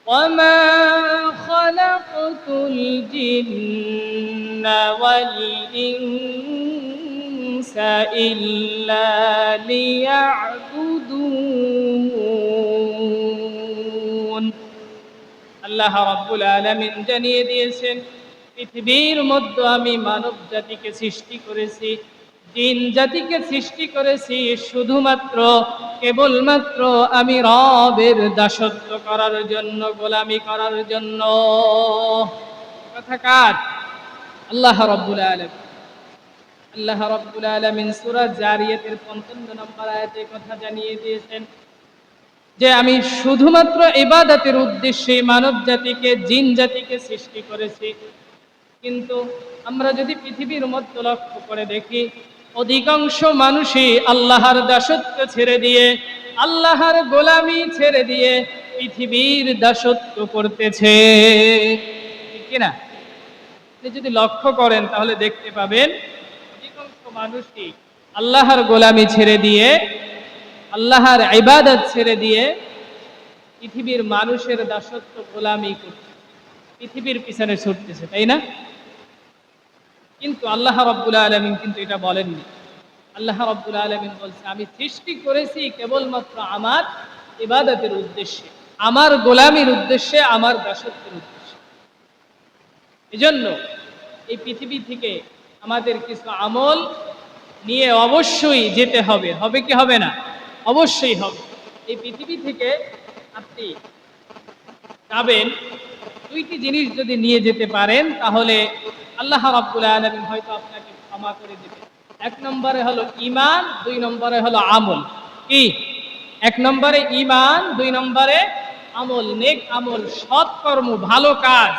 وما خلقت الجن والإنس إلا ليعبدون আল্লাহ রাব্বুল আলামিন জানিয়ে দিয়েছেন, পৃথিবীর মধ্যে আমি মানব জাতিকে সৃষ্টি করেছি, জিন জাতিকে সৃষ্টি করেছি শুধুমাত্র কেবলমাত্র আমি রবের দাসত্ব করার জন্য, গোলামি করার জন্য। কথা কার? আল্লাহ রাব্বুল আলামিন। আল্লাহ রাব্বুল আলামিন সূরা জারিয়াতের 55 নম্বর আয়াতে কথা জানিয়ে দিয়েছেন যে আমি শুধুমাত্র ইবাদতের উদ্দেশ্যে মানব জাতিকে, জিন জাতিকে সৃষ্টি করেছি। কিন্তু আমরা যদি পৃথিবীর মধ্যে লক্ষ্য করে দেখি, অধিকাংশ মানুষই আল্লাহর দাসত্ব ছেড়ে দিয়ে, আল্লাহর গোলামি ছেড়ে দিয়ে পৃথিবীর দাসত্ব করতেছে, ঠিক কিনা? আপনি যদি লক্ষ্য করেন তাহলে দেখতে পাবেন অধিকাংশ মানুষই আল্লাহর গোলামি ছেড়ে দিয়ে, আল্লাহর ইবাদত ছেড়ে দিয়ে পৃথিবীর মানুষের দাসত্ব গোলামি করছে, পৃথিবীর পিছনে ছুটতেছে, তাই না? কিন্তু আল্লাহ রাব্বুল আলামিন কিন্তু এটা বলেননি। আল্লাহ রাব্বুল আলামিন বলছে আমি সৃষ্টি করেছি কেবলমাত্র আমার ইবাদতের উদ্দেশ্যে, আমার গোলামির উদ্দেশ্যে, আমার দাসত্বের উদ্দেশ্যে। এজন্য এই পৃথিবী থেকে আমাদের কিছু আমল নিয়ে অবশ্যই যেতে হবে। হবে কি হবে না? অবশ্যই হবে। এই পৃথিবী থেকে আপনি যাবেন, দুইটি জিনিস যদি নিয়ে যেতে পারেন তাহলে আল্লাহ রাব্বুল আলামিন হয়তো আপনাকে ক্ষমা করে দেবেন। এক নম্বরে হলো ঈমান, দুই নম্বরে হলো আমল। কি? এক নম্বরে ঈমান, দুই নম্বরে আমল, নেক আমল, সৎকর্ম, ভালো কাজ।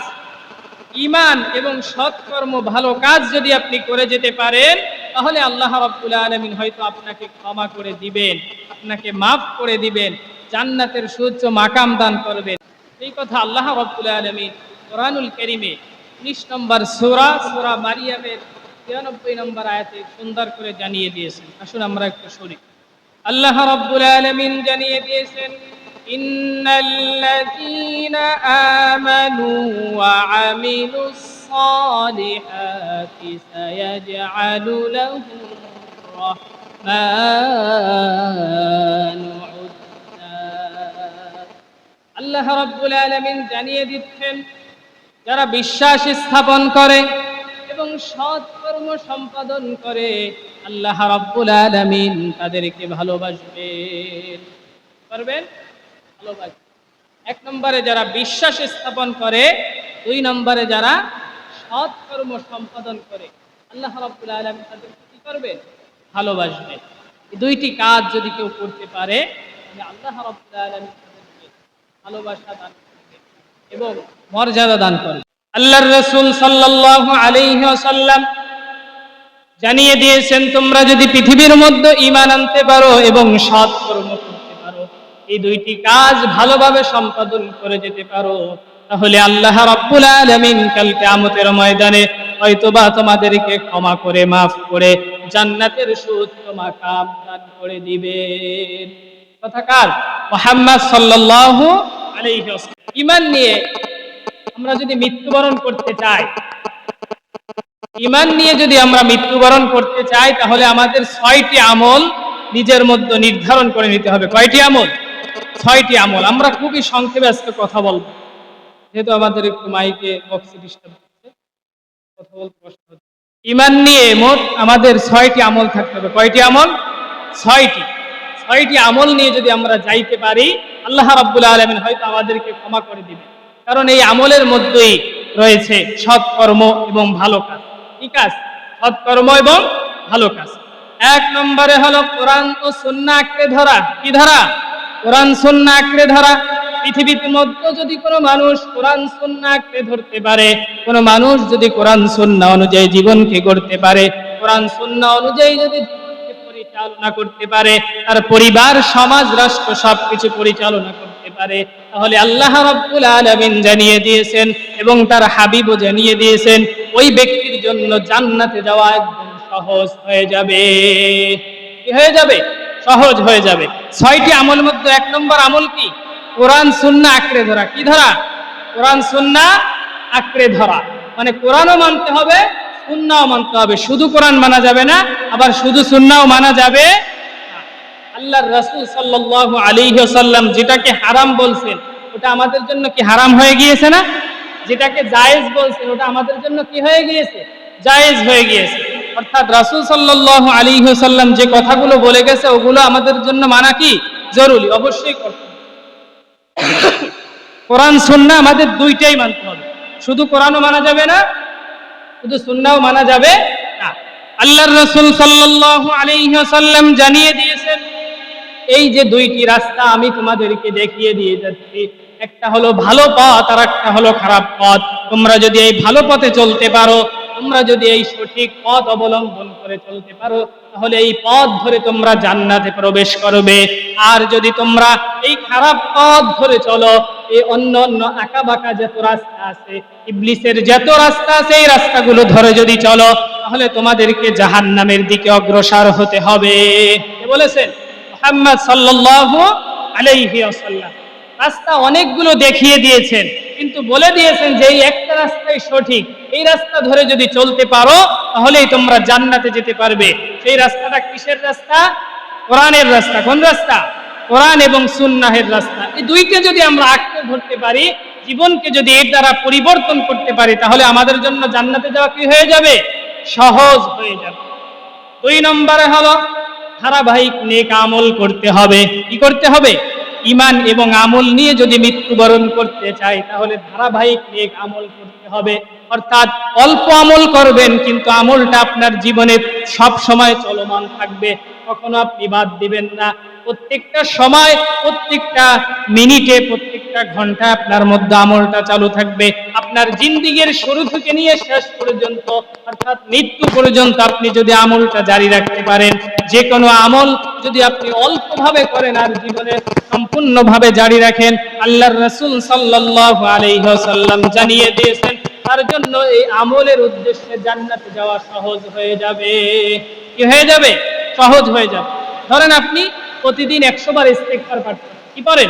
ঈমান এবং সৎকর্ম, ভালো কাজ যদি আপনি করে যেতে পারেন তাহলে আল্লাহ রাব্বুল আলামিন হয়তো আপনাকে ক্ষমা করে দিবেন, আপনাকে মাফ করে দিবেন, জান্নাতের সুউচ্চ মাকাম দান করবেন। এই কথা আল্লাহ রাব্বুল আলামিন কোরআনুল কারীমে 19 নম্বর সূরা মারিয়ামের 93 নম্বর আয়াতে সুন্দর করে জানিয়ে দিয়েছেন। আসুন আমরা একটু শুনি। আল্লাহ রাব্বুল আলামিন জানিয়ে দিয়েছেন, ইন্নাল্লাযীনা আমানু ওয়া আমিলুস সালিহাতি সায়াজআলু লাহুর রাহমানু উদ্দা। আল্লাহ রাব্বুল আলামিন জানিয়ে দিচ্ছেন, যারা বিশ্বাস স্থাপন করে এবং সৎকর্ম সম্পাদন করে আল্লাহ রাব্বুল আলামিন তাদেরকে ভালোবাসবেন। পারবেন? ভালোবাসবেন। এক নম্বরে যারা বিশ্বাস স্থাপন করে, দুই নম্বরে যারা সৎকর্ম সম্পাদন করে আল্লাহ রাব্বুল আলামিন তাদেরকে কি করবেন? ভালোবাসবেন। এই দুইটি কাজ যদি কেউ করতে পারে তাহলে আল্লাহ রাব্বুল আলামিন তাদেরকে ভালোবাসা দান করবেন এবং মর্যাদা দান করবেন। আল্লাহর রাসূল সাল্লাল্লাহু আলাইহি ওয়াসাল্লাম জানিয়ে দিয়েছেন, তোমরা যদি পৃথিবীর মধ্যে ঈমান আনতে পারো এবং সৎকর্ম করতে পারো, এই দুইটি কাজ ভালোভাবে সম্পাদন করে যেতে পারো, তাহলে আল্লাহ রাব্বুল আলামিন কাল কিয়ামতের ময়দানে হয়তোবা তোমাদেরকে ক্ষমা করে, মাফ করে জান্নাতের সুউচ্চ মাকাম দান করে দিবেন। কথা কার? মুহাম্মদ সাল্লাল্লাহু আলাইহি ওয়াসাল্লাম। ঈমান নিয়ে আমরা যদি মৃত্যুবরণ করতে চাই, ঈমান নিয়ে যদি আমরা মৃত্যুবরণ করতে চাই তাহলে আমাদের 6টি আমল নিজের মধ্যে নির্ধারণ করে নিতে হবে। কয়টি আমল? 6টি আমল। আমরা খুবই সংক্ষেপে আজকে কথা বলবো, যেহেতু আমাদের একটু মাইকে বক্সে ডিস্টার্ব হচ্ছে, কথা বলতে কষ্ট হচ্ছে। ঈমান নিয়ে মোট আমাদের 6টি আমল থাকতে হবে। কয়টি আমল? 6টি আমল নিয়ে যদি আমরা যাইতে পারি আল্লাহ রাব্বুল আলামিন হয়তো আমাদেরকে ক্ষমা করে দিবেন। কারণ এই আমলের মধ্যেই রয়েছে সৎকর্ম এবং ভালো কাজ। ঠিক আছে? সৎকর্ম এবং ভালো কাজ। এক নম্বরে হলো কোরআন ও সুন্নাহ আঁকড়ে ধরা। কি ধরা? কোরআন সুন্নাহ আঁকড়ে ধরা। পৃথিবীর মধ্যে যদি কোনো মানুষ কোরআন সুন্নাহ আঁকড়ে ধরতে পারে, কোনো মানুষ যদি কোরআন সুন্নাহ অনুযায়ী জীবনকে গড়তে পারে, কোরআন সুন্নাহ অনুযায়ী যদি পরিচালনা করতে পারে, তার পরিবার, সমাজ, রাষ্ট্র সবকিছু পরিচালনা করতে পারে, তাহলে আল্লাহ রাব্বুল আলামিন জানিয়ে দিয়েছেন এবং তার হাবিবও জানিয়ে দিয়েছেন, ওই ব্যক্তির জন্য জান্নাতে যাওয়া একদম সহজ হয়ে যাবে। কি হয়ে যাবে? সহজ হয়ে যাবে। 6টি আমলের মধ্যে 1 নম্বর আমল কি? কোরআন সুন্নাহ আঁকড়ে ধরা। কি ধরা? কোরআন সুন্নাহ আঁকড়ে ধরা, মানে কোরআনও মানতে হবে, সুন্নাহও মানতে হবে। শুধু কোরআন মানা যাবে না, আবার শুধু সুন্নাহও মানা যাবে না। আল্লাহর রাসূল সাল্লাল্লাহু আলাইহি ওয়াসাল্লাম যেটাকে হারাম বলছেন ওটা আমাদের জন্য কি হারাম হয়ে গিয়েছে না? যেটাকে জায়েজ বলছেন ওটা আমাদের জন্য কি হয়ে গিয়েছে? জায়েজ হয়ে গিয়েছে। অর্থাৎ রাসূল সাল্লাল্লাহু আলাইহি ওয়াসাল্লাম যে কথাগুলো বলে গেছে ওগুলো আমাদের জন্য মানা কি জরুরি, অবশ্যই করতে হবে। কোরআন সুন্নাহ আমাদের দুইটাই মানতে হবে, শুধু কোরআনও মানা যাবে না, শুধু সুন্নাহও মানা যাবে না। আল্লাহর রাসূল সাল্লাল্লাহু আলাইহি ওয়াসাল্লাম জানিয়ে দিয়েছেন এই যে দুইটি রাস্তা আমি তোমাদেরকে দেখিয়ে দিয়ে যাচ্ছি, একটা হলো ভালো পথ আর একটা হলো খারাপ পথ। তোমরা যদি এই ভালো পথে চলতে পারো, তোমরা যদি এই সঠিক পথ অবলম্বন করে চলতে পারো, তাহলে এই পথ ধরে তোমরা জান্নাতে প্রবেশ করবে। আর যদি তোমরা এই খারাপ পথ ধরে চলো, এই অন্য অন্য আঁকা বাঁকা যত রাস্তা আছে, ইবলিসের যত রাস্তা আছে, এই রাস্তাগুলো ধরে যদি চলো, তাহলে তোমাদেরকে জাহান্নামের দিকে অগ্রসর হতে হবে। কে বলেছেন? মুহাম্মদ সাল্লাল্লাহু আলাইহি ওয়াসাল্লাম। রাস্তা অনেকগুলো দেখিয়ে দিয়েছেন, কিন্তু বলে দিয়েছেন যে এই একটা রাস্তাই সঠিক, এই রাস্তা ধরে যদি চলতে পারো তাহলেই তোমরা জান্নাতে যেতে পারবে। সেই রাস্তাটা কিসের রাস্তা? কোরআনের রাস্তা। কোন রাস্তা? কোরআন এবং সুন্নাহের রাস্তা। এই দুইকে যদি আমরা আঁকড়ে ধরতে পারি, জীবনকে যদি এর দ্বারা পরিবর্তন করতে পারি, তাহলে আমাদের জন্য জান্নাতে যাওয়া কি হয়ে যাবে? সহজ হয়ে যাবে। 2 নম্বরে হলো ধারাবাহিক নেক আমল করতে হবে। কি করতে হবে? ঈমান এবং আমল নিয়ে যদি মৃত্যুবরণ করতে চাই, তাহলে ধারাবাহিক নেক আমল করতে হবে। অর্থাৎ অল্প আমল করবেন, কিন্তু আমলটা আপনার জীবনে সব সময় চলমান থাকবে, কখনো আপনি বাদ দিবেন না। প্রত্যেকটা সময়, প্রত্যেকটা মিনিটে, প্রত্যেকটা ঘন্টা আপনার মধ্যে আমলটা চালু থাকবে। আপনার জিন্দেগীর শুরু থেকে নিয়ে শেষ পর্যন্ত, অর্থাৎ মৃত্যু পর্যন্ত আপনি যদি আমলটা জারি রাখতে পারেন, যে কোনো আমল যদি আপনি অল্পভাবে করেন আর জীবনে সম্পূর্ণভাবে জারি রাখেন, আল্লাহর রাসূল সাল্লাল্লাহু আলাইহি ওয়াসাল্লাম জানিয়ে দিয়েছেন তার জন্য এই আমলের উদ্দেশ্যে জান্নাতে যাওয়া সহজ হয়ে যাবে। কি হয়ে যাবে? সহজ হয়ে যাবে। ধরেন আপনি প্রতিদিন 100 বার ইস্তেগফার পাঠ করেন। কি করেন?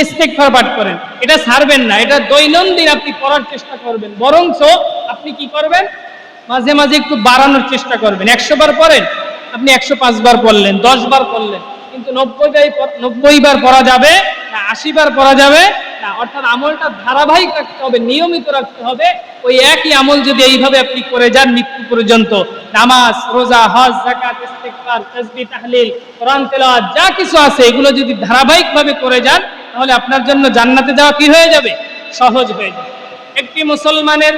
ইস্তেগফার পাঠ করেন। এটা ছাড়বেন না, এটা দৈনন্দিন আপনি করার চেষ্টা করবেন। বরঞ্চ আপনি কি করবেন? মাঝে মাঝে একটু বাড়ানোর চেষ্টা করবেন। 100 বার পড়েন, আপনি 105 বার পড়লেন, 10 বার পড়লেন, কিন্তু 90 বার পড়া যাবে না, 80 বার পড়া যাবে না। অর্থাৎ আমলটা ধারাবাহিক রাখতে হবে, নিয়মিত রাখতে হবে। ওই একই আমল যদি এইভাবে আপনি করে যান মৃত্যু পর্যন্ত, নামাজ, রোজা, হজ, যাকাত, ইস্তেগফার, তাসবিহ, তাহলিল, কোরআন তেলাওয়াত যা কিছু আছে, এগুলো যদি ধারাবাহিকভাবে করে যান, তাহলে আপনার জন্য জান্নাতে যাওয়া কি হয়ে যাবে? সহজ হয়ে যাবে। একটি মুসলমানের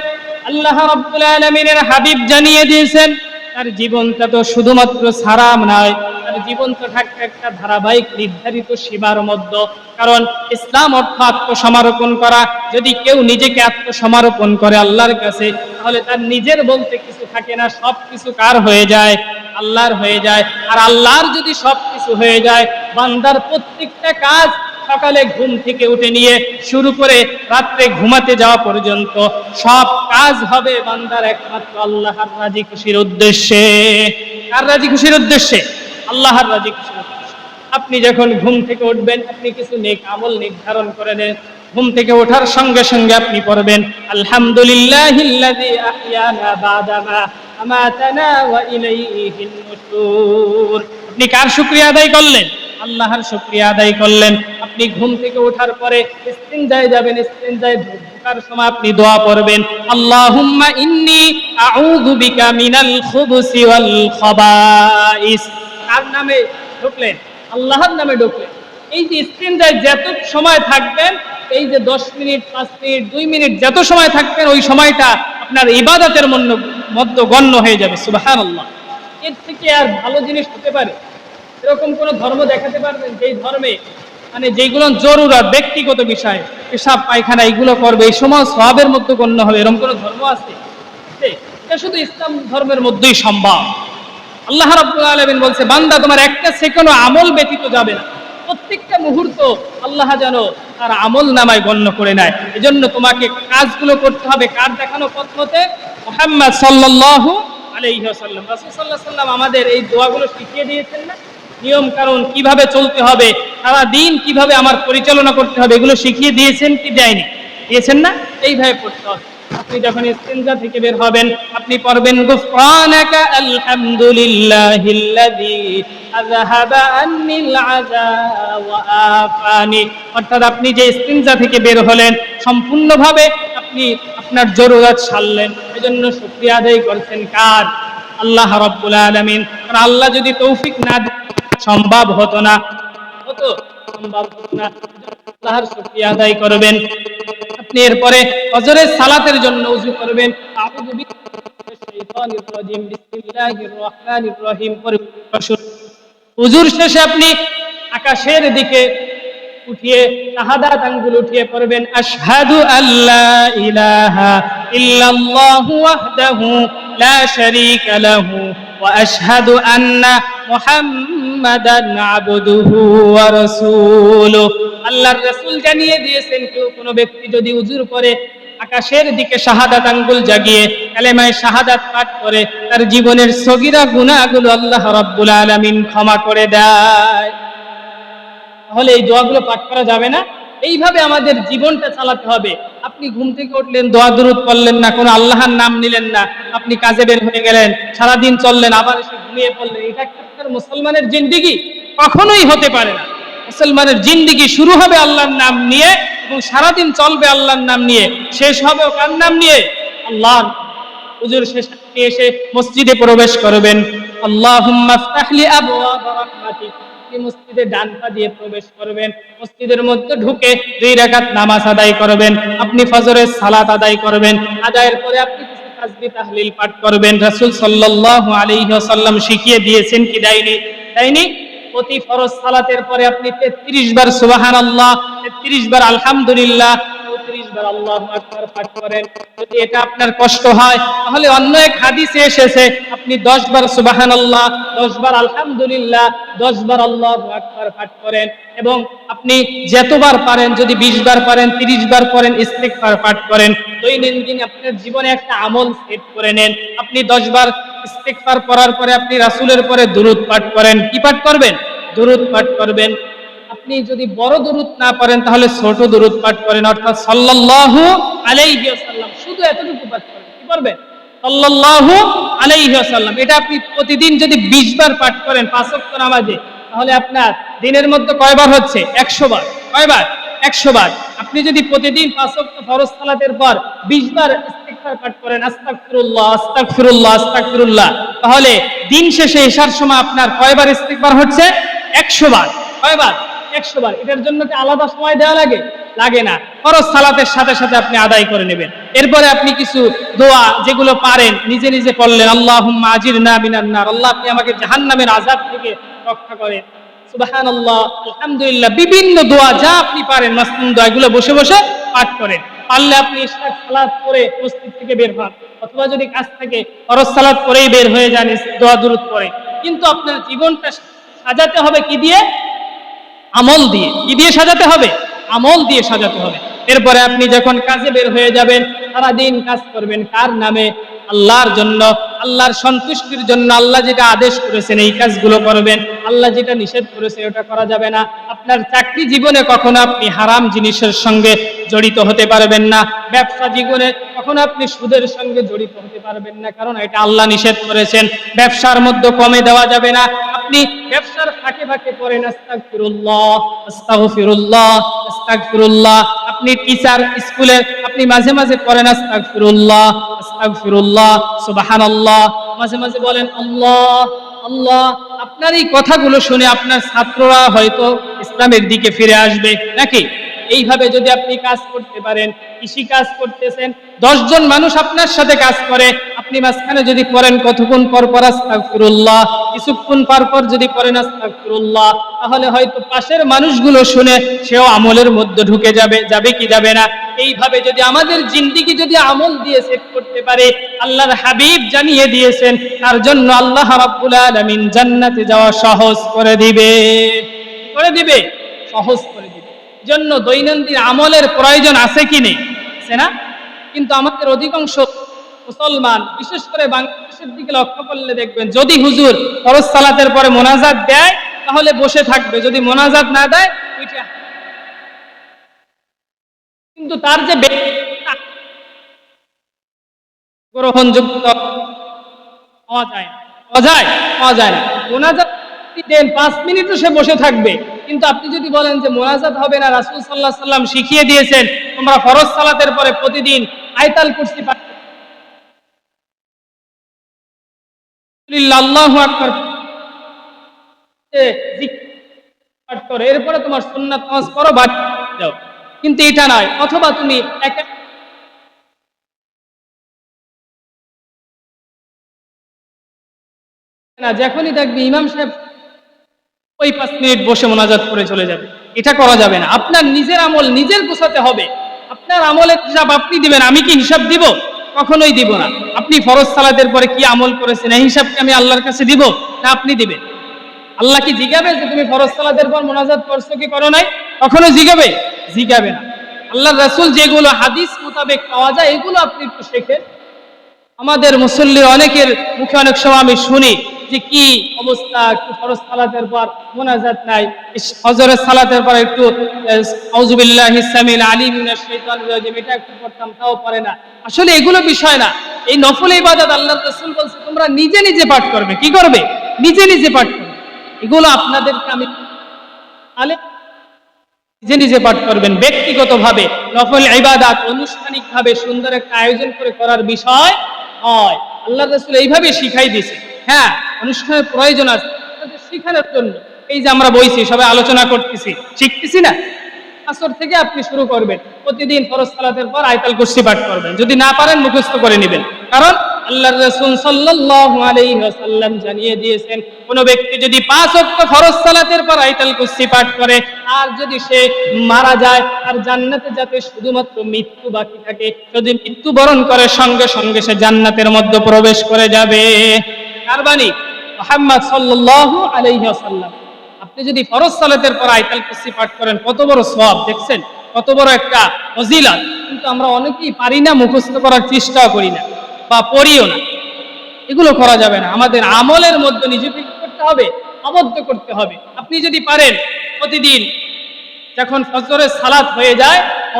আল্লাহ রাব্বুল আলামিনের হাবিব জানিয়ে দিয়েছেন তার জীবনটা তো শুধুমাত্র সারাম নয়, তার জীবন তো থাকবে একটা ধারাবাহিক নির্ধারিত সীমার মধ্যে। কারণ ইসলাম অর্থ আত্মসমর্পণ করা। যদি কেউ নিজেকে আত্মসমর্পণ করে আল্লাহর কাছে, তাহলে তার নিজের বলতে কিছু থাকে না, সব কিছু কার হয়ে যায়? আল্লাহর হয়ে যায়। আর আল্লাহর যদি সব কিছু হয়ে যায়, বান্দার প্রত্যেকটা কাজ সকালে ঘুম থেকে উঠে নিয়ে শুরু করে রাত্রে ঘুমাতে যাওয়া পর্যন্ত সব কাজ হবে বান্দার একমাত্র আল্লাহর রাজি খুশির উদ্দেশ্যে। কার রাজি খুশির উদ্দেশ্যে? আল্লাহর রাজি খুশির উদ্দেশ্যে। আপনি যখন ঘুম থেকে উঠবেন, আপনি কিছু নেক আমল নির্ধারণ করে নেন। ঘুম থেকে ওঠার সঙ্গে সঙ্গে আপনি পড়বেন আলহামদুলিল্লাহিল্লাযী আহইয়ানা বা'দা মা আমাতানা ওয়া ইলাইহিন নুশুর। আপনি কার শুকরিয়া আদায় করলেন? আল্লাহর শুকরিয়া আদায় করলেন। আপনি ঘুম থেকে ওঠার পরে ইস্তিনজায় যাবেন, ইস্তিনজায় ঢোকার সময় আপনি দোয়া পড়বেন আল্লাহুম্মা ইন্নী আউযু বিকা মিনাল খুবুসি ওয়াল খাবাইস। কার নামে ঢুকলেন? আল্লাহর নামে ঢুকলেন। এই যে ইস্তিনজায় যত সময় থাকবেন, এই যে 10 মিনিট, 5 মিনিট, 2 মিনিট যত সময় থাকবেন, ওই সময়টা আপনার ইবাদতের মধ্যে গণ্য হয়ে যাবে। সুবহানাল্লাহ। এর থেকে আর ভালো জিনিস হতে পারে? এরকম কোন ধর্ম দেখাতে পারবেন যেই ধর্মে মানে যেগুলো জরুরত, ব্যক্তিগত বিষয়, পেশাব পায়খানা এগুলো করবে, এই সময় সওয়াবের মধ্যে গণ্য হবে? এরকম কোন ধর্ম আছে? এটা শুধু ইসলাম ধর্মের মধ্যেই সম্ভব। আল্লাহ রাব্বুল আলামিন বলছে, বান্দা তোমার একটা সেকেন্ডও আমল ব্যতীত যাবে না, প্রত্যেকটা মুহূর্ত আল্লাহ যেন তার আমল নামায় গণ্য করে নেয়। এজন্য তোমাকে কাজগুলো করতে হবে কার দেখানো পথ মতে? মুহাম্মদ সাল্লাল্লাহু আলাইহি ওয়াসাল্লাম। রাসূল সাল্লাল্লাহু আলাইহি ওয়াসাল্লাম আমাদের এই দোয়াগুলো শিখিয়ে দিয়েছেন না? নিয়ম কানুন কিভাবে চলতে হবে, সারা দিন কিভাবে আমার পরিচালনা করতে হবে, এগুলো শিখিয়ে দিয়েছেন কি দেয়নি? দিয়েছেন না? এইভাবে পড়তে হবে। আপনি যখন ইস্তিনজা থেকে বের হবেন, আপনি পড়বেন গুফরানাকা আলহামদুলিল্লাহিল্লাযী আযহাবা আন্নিল আযা ওয়া আফানি। অর্থাৎ আপনি যে ইস্তিনজা থেকে বের হলেন, সম্পূর্ণভাবে আপনি আপনার জরুরত সারলেন, এজন্য শুকরিয়া আদায় করছেন কার? আল্লাহ রাব্বুল আলামিন। কারণ আল্লাহ যদি তৌফিক না দিতেন সম্ভব হতো না, হতো? সম্ভব হতো না। আল্লাহর শুকরিয়া আদায় করবেন। আপনি এরপরে ফজরের সালাতের জন্য ওযু করবেন। আউযু বিল্লাহি মিনাশ শাইতানির রাজীম, বিসমিল্লাহির রহমানির রহিম। ওযুর শেষে আপনি আকাশের দিকে উঠিয়ে শাহাদাত আঙ্গুল উঠিয়ে পড়বেন আশহাদু আল্লা ইলাহা ইল্লাল্লাহু ওয়াহদাহু লা শারীকা লাহু ওয়া আশহাদু আন্না মুহাম্মাদান আবদুহু ওয়া রাসূলুহু। আল্লাহর রাসূল জানিয়ে দিয়েছেন, কেউ কোনো ব্যক্তি যদি উযুর করে আকাশের দিকে শাহাদাত আঙ্গুল জাগিয়ে কালেমায়ে শাহাদাত পাঠ করে, তার জীবনের সগীরা গুনাহগুলো আল্লাহ রাব্বুল আলামিন ক্ষমা করে দেয়। তাহলে এই দোয়াগুলো পাঠ করা যাবে না? এইভাবে আমাদের জীবনটা চালাতে হবে। আপনি ঘুম থেকে উঠলেন, দোয়া দুরূদ পড়লেন না, কোনো আল্লাহর নাম নিলেন না, আপনি কাজে বের হয়ে গেলেন, সারাদিন চললেন, আবার এসে ঘুমিয়ে পড়লেন, এটা একটা মুসলমানের জিন্দেগি? কখনোই হতে পারে না। মুসলমানের জিন্দেগি শুরু হবে আল্লাহর নাম নিয়ে এবং সারাদিন চলবে আল্লাহর নাম নিয়ে, শেষ হবে কার নাম নিয়ে? আল্লাহর। হুজুর শেষে এসে মসজিদে প্রবেশ করবেন, আল্লাহুম্মা ইফতাহলি আবওয়াব রাহমাতিক। মসজিদে ডান পা দিয়ে প্রবেশ করবেন, মসজিদের মধ্যে ঢুকে 2 রাকাত নামাজ আদায় করবেন, আপনি ফজরের সালাত আদায় করবেন। আদায়ের পরে আপনি কিছু তাসবিহ তাহলিল পাঠ করবেন। রাসূল সাল্লাল্লাহু আলাইহি ওয়াসাল্লাম শিখিয়ে দিয়েছেন কি দেয়নি? দেয়নি? প্রতি ফরজ সালাতের পরে আপনি 33 বার সুবহানাল্লাহ, 33 বার আলহামদুলিল্লাহ, 34 বার আল্লাহু আকবার পাঠ করেন। যদি এটা আপনার কষ্ট হয় তাহলে অন্য এক হাদিসে এসেছে আপনি 10 বার সুবহানাল্লাহ, 10 বার আলহামদুলিল্লাহ, 10 বার আল্লাহু আকবার পাঠ করেন। এবং আপনি যতবার পারেন, যদি 20 বার পারেন, 30 বার পড়েন, ইস্তিগফার পাঠ করেন। দৈনন্দিন আপনার জীবনে একটা আমল সেট করে নেন। আপনি 10 বার ইস্তিগফার পড়ার পরে আপনি রাসূলের পরে দুরূদ পাঠ করেন। কি পাঠ করবেন? দুরূদ পাঠ করবেন। আপনি যদি বড় দুরূদ না পড়েন তাহলে ছোট দুরূদ পাঠ করেন, অর্থাৎ সাল্লাল্লাহু আলাইহি ওয়াসাল্লাম, শুধু এতটুকু পাঠ করেন। কি করবেন? সাল্লাল্লাহু আলাইহি ওয়াসাল্লাম। এটা আপনি প্রতিদিন যদি 20 বার পাঠ করেন 5 ওয়াক্ত নামাজে, তাহলে আপনার দিনের মধ্যে কয়বার হচ্ছে? 100 বার। কয়বার? 100 বার। আপনি যদি প্রতিদিন 5 ওয়াক্ত ফরজ সালাতের পর 20 বার ইস্তিগফার পাঠ করেন, আস্তাগফিরুল্লাহ আস্তাগফিরুল্লাহ আস্তাগফিরুল্লাহ, তাহলে দিন শেষে এশার সময় আপনার কয়বার ইস্তিগফার হচ্ছে? 100 বার। কয়বার? 100 বার। এটার জন্য কি আলাদা সময় দেওয়া লাগে? লাগে না। ফরজ সালাতের সাথে সাথে আপনি আদায় করে নেবেন। এরপরে আপনি কিছু দোয়া যেগুলো পারেন নিজে নিজে পড়লেন, আল্লাহুম্মা আজিরনা মিনান নার, আল্লাহ আপনি আমাকে জাহান্নামের আযাব থেকে রক্ষা করেন। সুবহানাল্লাহ, আলহামদুলিল্লাহ, বিভিন্ন দোয়া যা আপনি পারেন মাসনুন দোয়া, এগুলো বসে বসে পাঠ করেন। পারলে আপনি ইশরা সালাত করে মসজিদ থেকে বের হন, অথবা যদি কাজ থাকে ফরজ সালাত করেই বের হয়ে যান দোয়া দুরূদ পড়ে। কিন্তু আপনার জীবনটা সাজাতে হবে কি দিয়ে? আমল দিয়ে। কি দিয়ে সাজাতে হবে? আমল দিয়ে সাজাতে হবে। এরপরে আপনি যখন কাজে বের হয়ে যাবেন, সারাদিন কাজ করবেন কার নামে? আল্লাহর জন্য, আল্লাহর সন্তুষ্টির জন্য। আল্লাহ যেটা আদেশ করেছেন এই কাজগুলো করবেন, আল্লাহ যেটা নিষেধ করেছে ওটা করা যাবে না। আপনার চাকরি জীবনে কখনো আপনি হারাম জিনিসের সঙ্গে জড়িত হতে পারবেন না। ব্যবসা জীবনে কখনো আপনি সুদের সঙ্গে জড়িত হতে পারবেন না, কারণ এটা আল্লাহ নিষেধ করেছেন। ব্যবসার মধ্যে কমে দেওয়া যাবে না। আপনি ব্যবসার ফাঁকে ফাঁকে পড়েন আস্তাগফিরুল্লাহ আস্তাগফিরুল্লাহ আস্তাগফিরুল্লাহ। আপনি টিচার স্কুলে আপনি মাঝে মাঝে পড়েন আস্তাগফিরুল্লাহ আস্তাগফিরুল্লাহ সুবহানাল্লাহ, মাঝে মাঝে বলেন আল্লাহ আল্লাহ। আপনার এই কথাগুলো শুনে আপনার ছাত্ররা হয়তো ইসলামের দিকে ফিরে আসবে নাকি? এইভাবে যদি আপনি কাজ করতে পারেন, কৃষি কাজ করতেছেন, 10 জন মানুষ আপনার সাথে কাজ করে, আপনি মাঝখানে যদি পড়েন কতক্ষণ পর পর আস্তাগফিরুল্লাহ, কিছুক্ষণ পর পর যদি পড়েন আস্তাগফিরুল্লাহ, তাহলে হয়তো পাশের মানুষগুলো শুনে সেও আমলের মধ্যে ঢুকে যাবে। যাবে কি যাবে না? এইভাবে যদি আমাদের জিন্দেগি যদি আমল দিয়ে সেট করতে পারে, আল্লাহর হাবিব জানিয়ে দিয়েছেন তার জন্য আল্লাহ রাব্বুল আলামিন জান্নাতে যাওয়া সহজ করে দিবে। করে দিবে? সহজ করে দিবে। জন্য দৈনন্দিন আমলের প্রয়োজন আছে কি নেই? আছে না? কিন্তু আমাদের অধিকাংশ মুসলমান, বিশেষ করে বাংলাদেশের দিকে লক্ষ্য করলে দেখবেন, যদি হুজুর ফরজ সালাতের পরে মোনাজাত দেয় তো তাহলে বসে থাকবে, যদি মোনাজাত না দেয় উঠে। কিন্তু তার যে গ্রহণযোগ্য পাওয়া যায় না, পাওয়া যায় না। মোনাজাত দেন 5 মিনিটও সে বসে থাকবে, কিন্তু আপনি যদি বলেন যে মোনাজাত হবে না, রাসূল সাল্লাল্লাহু আলাইহি সাল্লাম শিখিয়ে দিয়েছেন তোমরা ফরজ সালাতের পরে প্রতিদিন আয়াতুল কুরসি পাঠ করো, আল্লাহু আকবার জিকির পাঠ করো, এরপরে তোমার সুন্নাত নামাজ পড়ো, বাড়ি যাও। কিন্তু এটা নয়। অথবা তুমি না, যখনই দেখবে ইমাম সাহেব ওই 5 মিনিট বসে মোনাজাত করে চলে যাবে, এটা করা যাবে না। আপনার নিজের আমল নিজের গোছাতে হবে। আপনার আমলের হিসাব আপনি দিবেন, আমি কি হিসাব দিব? কখনোই দিব না। আপনি ফরজ সালাতের পরে কি আমল করেছেন এই হিসাব কি আমি আল্লাহর কাছে দিব? না, আপনি দিবেন। আল্লাহ কি জিজ্ঞাবে যে তুমি ফরজ সালাতের পর মোনাজাত করছো কি করো নাই? কখনো জিজ্ঞাবে না। আল্লাহর রাসূল যেগুলো হাদিস মোতাবেক পাওয়া যায় এগুলো আপনি একটু শেখেন। আমাদের মুসল্লি অনেকের মুখে অনেক সময় আমি শুনি যে কি অবস্থা, একটু ফরজ সালাতের পর মোনাজাত নাই, ফজরের সালাতের পর একটু আউযু বিল্লাহিস সামিল আলিম মিনাশ শাইতানির রাজিম এটা একটু পড়তাম, তাও পারে না। আসলে এগুলো বিষয় না। এই নফল ইবাদত আল্লাহর রাসূল বলছে তোমরা নিজে নিজে পাঠ করবে। কি করবে? নিজে নিজে পাঠ করবে। এগুলো আপনাদেরকে আমি নিজে নিজে পাঠ করবেন। ব্যক্তিগতভাবে নফল ইবাদত আনুষ্ঠানিকভাবে সুন্দর একটা আয়োজন করে করার বিষয় হয়। আল্লাহর রাসূল এইভাবে শিখাই দিয়েছে। হ্যাঁ, অনুষ্ঠানের প্রয়োজন আছে শিখানোর জন্য। এই যে আমরা বইছি, সবাই আলোচনা করতেছি, শিখতেছি না? আসর থেকে আপনি শুরু করবেন, প্রতিদিন ফরজ সালাতের পর আয়াতুল কুরসি পাঠ করবেন। যদি না পারেন মুখস্থ করে নেবেন, কারণ আল্লাহর রাসূল সাল্লাল্লাহু আলাইহি ওয়াসাল্লাম জানিয়ে দিয়েছেন কোন ব্যক্তি যদি 5 ওয়াক্ত ফরজ সালাতের পর আয়াতুল কুরসি পাঠ করে আর যদি সে মারা যায় আর জান্নাতে যেতে শুধুমাত্র মৃত্যু বাকি থাকে, যদি মৃত্যুবরণ করে সঙ্গে সঙ্গে সে জান্নাতের মধ্যে প্রবেশ করে যাবে। কার বাণী? মুহাম্মদ সাল্লাল্লাহু আলাইহি ওয়াসাল্লাম। আপনি যদি ফরজ সালাতের পর আয়াতুল কুরসি পাঠ করেন কত বড় সওয়াব, দেখছেন কত বড় একটা ফজিলত। কিন্তু আমরা অনেকেই পারি না, মুখস্থ করার চেষ্টাও করি না বা পড়িও না। এগুলো করা যাবে না। আমাদের আমলের মধ্যে নিজেকে করতে হবে, আবদ্ধ করতে হবে। আপনি যদি পারেন প্রতিদিন যখন ফজরের সালাত হয়ে যায়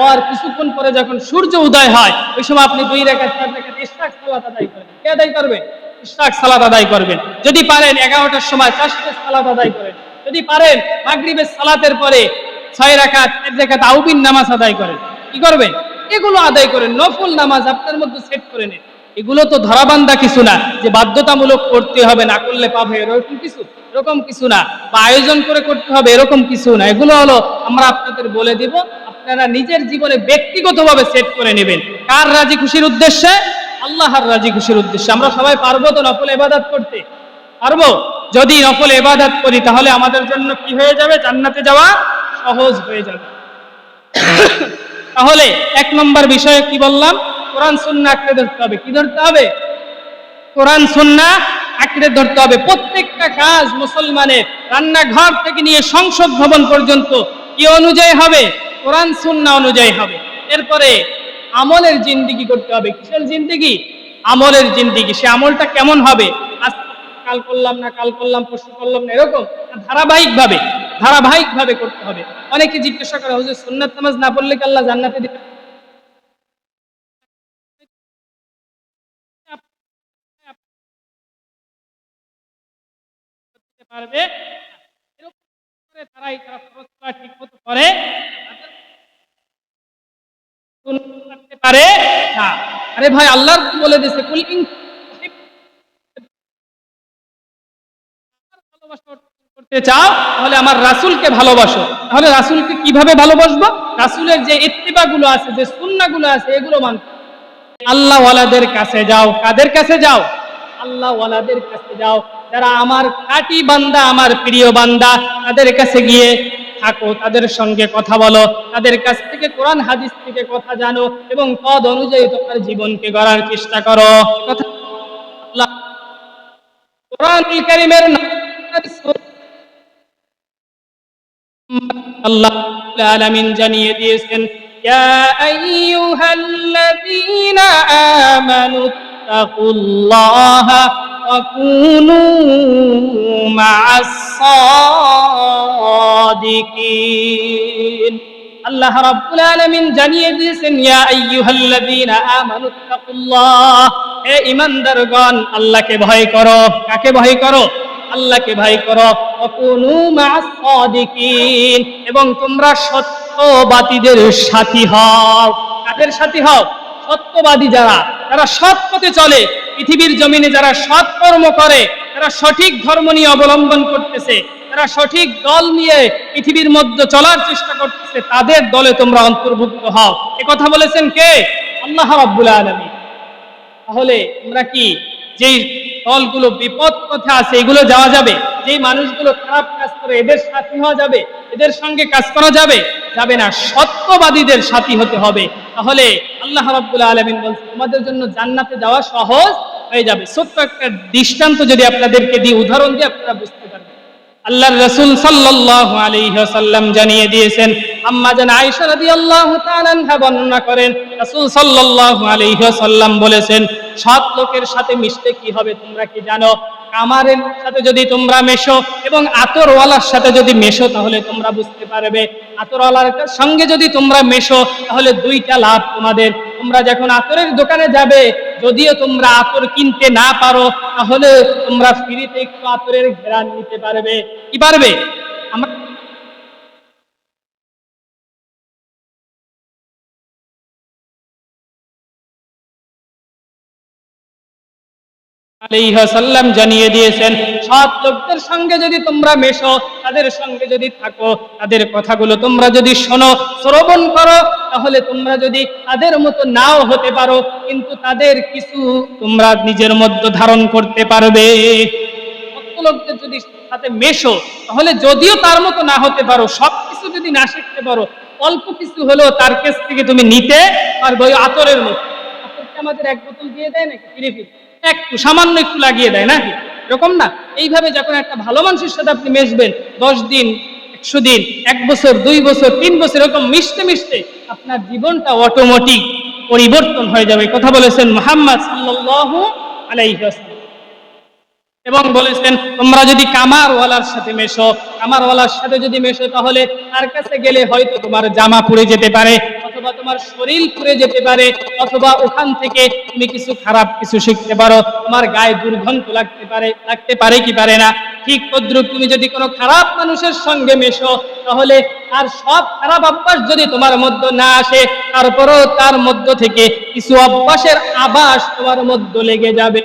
আর কিছুক্ষণ পরে যখন সূর্য উদয় হয় ওই সময় আপনি 2 রাকাত 4 রাকাত ইশরাক সালাত আদায় করেন। কে আদায় করবে? ইশরাক সালাত আদায় করবেন। যদি পারেন 11টার সময় 4 রাকাত সালাত আদায় করেন। যদি পারেন মাগরিবের সালাতের পরে 6 রাকাত 1 রাকাত আউবিন নামাজ আদায় করেন। কি করবেন? এগুলো আদায় করেন। নফল নামাজ আপনার মধ্যে সেট করে নিন। এগুলো তো ধরাবান্ধা কিছু না যে বাধ্যতামূলক করতে হবে, না করলে পাবে, এরকম কিছু না, বা আয়োজন করে করতে হবে এরকম কিছু না। এগুলো হলো আমরা আপনাদের বলে দিব, আপনারা নিজের জীবনে ব্যক্তিগতভাবে সেট করে নেবেন। কার রাজি খুশির উদ্দেশ্যে? আল্লাহর রাজি খুশির উদ্দেশ্যে। আমরা সবাই পারবো তো নফল ইবাদত করতে? পারবো? যদি নফল ইবাদত করি তাহলে আমাদের জন্য কি হয়ে যাবে? জান্নাতে যাওয়া সহজ হয়ে যাবে। তাহলে 1 নম্বর বিষয়ে কি বললাম? কোরআন সুন্নাহ আঁকড়ে ধরতে হবে। কি ধরতে হবে? কোরআন সুন্নাহ আঁকড়ে ধরতে হবে। প্রত্যেকটা কাজ মুসলমানের রান্নাঘর থেকে নিয়ে সংসদ ভবন পর্যন্ত কি অনুযায়ী হবে? কোরআন সুন্নাহ অনুযায়ী হবে। এরপরে আমলের জিন্দেগি করতে হবে। কিসের জিন্দেগি? আমলের জিন্দেগি। সে আমলটা কেমন হবে? আজ কাল করলাম না, কাল করলাম, পরশু করলাম না, এরকম ধারাবাহিকভাবে করতে হবে। অনেকে জিজ্ঞাসা করে হুজুর সুন্নাত নামাজ না পড়লে কি আল্লাহ জান্নাতে দিবে? পারবে এরকম করে তারাই তারা খরচটা ঠিক মতো করে করতে পারে না। আরে ভাই আল্লাহ বলে দিয়েছে কুল ইন ভালোবাসা করতে চাও তাহলে আমার রাসূলকে ভালোবাসো। তাহলে রাসূলকে কিভাবে ভালোবাসবো? রাসূলের যে ইত্তিবাগুলো আছে, যে সুন্নাহগুলো আছে এগুলো মানতে। আল্লাহ ওয়ালাদের কাছে যাও। কাদের কাছে যাও? আল্লাহ ওয়ালাদের কাছে যাও, যারা আমার খাঁটি বান্দা, আমার প্রিয় বান্দা, তাদের কাছে গিয়ে থাকো, তাদের সঙ্গে কথা বলো, তাদের কাছ থেকে কোরআন হাদিস থেকে কথা জানো এবং তদ অনুযায়ী তোমার জীবনকে গড়ার চেষ্টা করো। কথা আল্লাহ কোরআনুল কারীমের আল্লাহ রাব্বুল আলামিন জানিয়ে দিয়েছেন ইয়া আইয়ুহাল্লাযীনা আমানু তাকুল্লাহা وكونوا مع الصادقين আল্লাহ রাব্বুল আলামিন জানিয়ে দিয়েছেন ইয়া আইয়ুহাল্লাযীনা আমানুত্তাকুল্লাহ, হে ঈমানদারগণ আল্লাহকে ভয় করো। কাকে ভয় করো? আল্লাহকে ভয় করো। ওয়াকুনু মা'আস সাদিকিন, এবং তোমরা সত্যবাদীদের সাথী হও। কাদের সাথী হও? সত্যবাদী যারা, যারা সৎ পথে চলে, পৃথিবীর জমিনে যারা সৎ কর্ম করে, যারা সঠিক ধর্ম নিয়ে অবলম্বন করতেছে, যারা সঠিক দল নিয়ে পৃথিবীর মধ্যে চলার চেষ্টা করতেছে, তাদের দলে তোমরা অন্তর্ভুক্ত হও। এ কথা বলেছেন কে? আল্লাহ রাব্বুল আলামিন। তাহলে আমরা কি যেই দলগুলো বিপদ পথে আছে এগুলো যাওয়া যাবে? যেই মানুষগুলো খারাপ কাজ করে এদের সাথী হওয়া যাবে? এদের সঙ্গে কাজ করা যাবে? যাবে না। সত্যবাদীদের সাথী হতে হবে। তাহলে আল্লাহ রাব্বুল আলামিন বলছেন তোমাদের জন্য জান্নাতে যাওয়া সহজ হয়ে যাবে। ছোট্ট একটা দৃষ্টান্ত যদি আপনাদেরকে দিই, উদাহরণ দিয়ে আপনারা বুঝতে পারবেন। আল্লাহর রাসূল সাল্লাল্লাহু আলাইহি ওয়াসাল্লাম জানিয়ে দিয়েছেন, আম্মা জান আয়েশা রাদিয়াল্লাহু তাআলা আনহা বর্ণনা করেন, রাসূল সাল্লাল্লাহু আলাইহি ওয়াসাল্লাম বলেছেন, সৎ লোকের সাথে মিশতে কি হবে তোমরা কি জানো? কামারের সাথে যদি তোমরা মেশো এবং আতরওয়ালার সাথে যদি মেশো তাহলে তোমরা বুঝতে পারবে। আতরওয়ালার সঙ্গে যদি তোমরা মেশো তাহলে দুইটা লাভ তোমাদের। তোমরা যখন আতরের দোকানে যাবে, যদিও তোমরা আতর কিনতে না পারো, তাহলে তোমরা ফ্রিতে একটু আতরের ঘ্রাণ নিতে পারবে। কি পারবে? আমরা আলাইহি ওয়াসাল্লাম জানিয়ে দিয়েছেন, সৎ লোকদের সঙ্গে যদি তোমরা মেশো, তাদের সঙ্গে যদি থাকো, তাদের কথাগুলো তোমরা যদি শোনো, শ্রবণ করো, তাহলে তোমরা যদি তাদের মতো নাও হতে পারো, কিন্তু তাদের কিছু তোমরা নিজের মধ্যে ধারণ করতে পারবে। সৎ লোকদের যদি সাথে মেশো, তাহলে যদিও তার মতো না হতে পারো, সবকিছু যদি না শিখতে পারো, অল্প কিছু হলেও তার কাছ থেকে তুমি নিতে পারবে। ওই আতরের মতো, আতরকে আমাদের এক বোতল দিয়ে দেয় নাকি ফিরে ফিরে, একটু সামান্য একটু লাগিয়ে দেয় নাকি? এরকম না? এইভাবে যখন একটা ভালো মানুষের সাথে আপনি মিশবেন, 10 দিন, 100 দিন, 1 বছর, 2 বছর, 3 বছর, এরকম মিশতে মিশতে আপনার জীবনটা অটোমেটিক পরিবর্তন হয়ে যাবে। কথা বলেছেন মুহাম্মদ সাল্লাল্লাহু আলাইহি ওয়াসাল্লাম। এবং বলেছেন তোমরা যদি কামারওয়ালার সাথে মেশো, কামারওয়ালার সাথে যদি মেশো, তাহলে তার কাছে গেলে হয়তো তোমার জামা পুড়ে যেতে পারে, অথবা তোমার শরীর পুড়ে যেতে পারে, অথবা ওখান থেকে তুমি কিছু খারাপ কিছু শিখতে পারো, তোমার গায়ে দুর্গন্ধ লাগতে পারে কি পারে না? ঠিক তদ্রুপ তুমি যদি কোনো খারাপ মানুষের সঙ্গে মেশো, তাহলে আর সব খারাপ অভ্যাস যদি তোমার মধ্যে না আসে, তারপরেও তার মধ্য থেকে কিছু অভ্যাসের আভাস তোমার মধ্যে লেগে যাবে।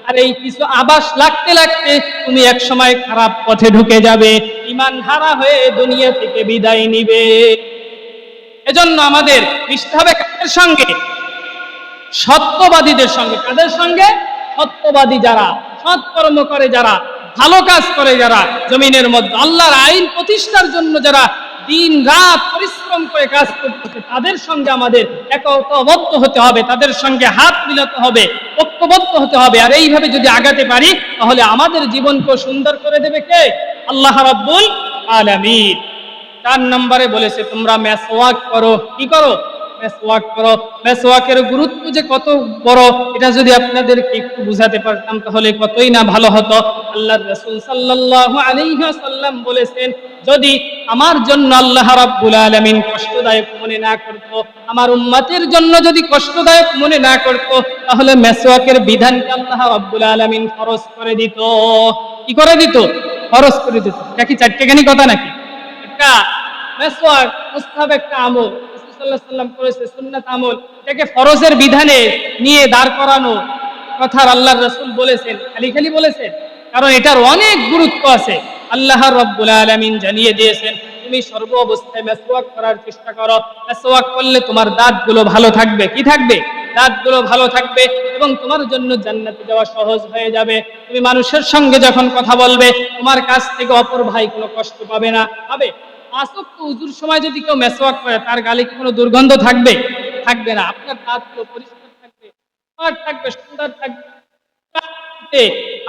আর এই কিছু আভাস লাগতে লাগতে তুমি এক সময় খারাপ পথে ঢুকে যাবে, ঈমান হারা হয়ে দুনিয়া থেকে বিদায় নিবে। এজন্য আমাদের মিশতে হবে কাদের সঙ্গে? সত্যবাদীদের সঙ্গে। কাদের সঙ্গে? সত্যবাদী যারা, সৎকর্ম করে যারা, ভালো কাজ করে যারা, জমিনের মধ্যে আল্লাহর আইন প্রতিষ্ঠার জন্য যারা দিন রাত পরিশ্রম করে কাজ করতেছে, তাদের সঙ্গে আমাদের একতাবদ্ধ হতে হবে, তাদের সঙ্গে হাত মিলাতে হবে, ঐক্যবদ্ধ হতে হবে। আর এইভাবে যদি আগাতে পারি, তাহলে আমাদের জীবনকে সুন্দর করে দেবে কে? আল্লাহ রাব্বুল আলামিন। 4 নম্বরে বলেছে তোমরা মেসওয়াক করো। কি করো? মেসওয়াক করো। মেসওয়াকের গুরুত্ব যে কত বড়, এটা যদি আপনাদেরকে একটু বুঝাতে পারতাম তাহলে কতই না ভালো হতো। আল্লাহর রাসূল সাল্লাল্লাহু আলাইহি ওয়াসাল্লাম বলেছেন, যদি আমার জন্য আল্লাহ রাব্বুল আলামিন কষ্টদায়ক মনে না করত, আমার উম্মতের জন্য যদি কষ্টদায়ক মনে না করত, তাহলে মেসওয়াকের বিধানকে আল্লাহ রাব্বুল আলামিন ফরজ করে দিত। কি করে দিত? ফরজ করে দিত। এটা কি চারটেখানি কথা নাকি? একটা মেসওয়াক মুস্তাহাব একটা আমল, রাসূল সাল্লাল্লাহু আলাইহি ওয়াসাল্লাম করেছে সুন্নাত আমল, এটাকে ফরজের বিধানে নিয়ে দাঁড় করানো কথা আল্লাহর রাসূল বলেছেন। খালি বলেছেন? কারণ এটার অনেক গুরুত্ব আছে। আল্লাহ রাব্বুল আলামিন জানিয়ে দিয়েছেন, তুমি সর্ব অবস্থায় মেসওয়াক করার চেষ্টা করো। মেসওয়াক করলে তোমার দাঁতগুলো ভালো থাকবে। কি থাকবে? দাঁতগুলো ভালো থাকবে, এবং তোমার জন্য জান্নাতে যাওয়া সহজ হয়ে যাবে। তুমি মানুষের সঙ্গে যখন কথা বলবে, তোমার কাছ থেকে অপর ভাই কোনো কষ্ট পাবে না। পাবে? উজুর সময় যদি কেউ মেসওয়াক করে, তার গালে কি কোনো দুর্গন্ধ থাকবে? থাকবে না। আপনার দাঁতগুলো পরিষ্কার থাকবে, সুন্দর থাকবে।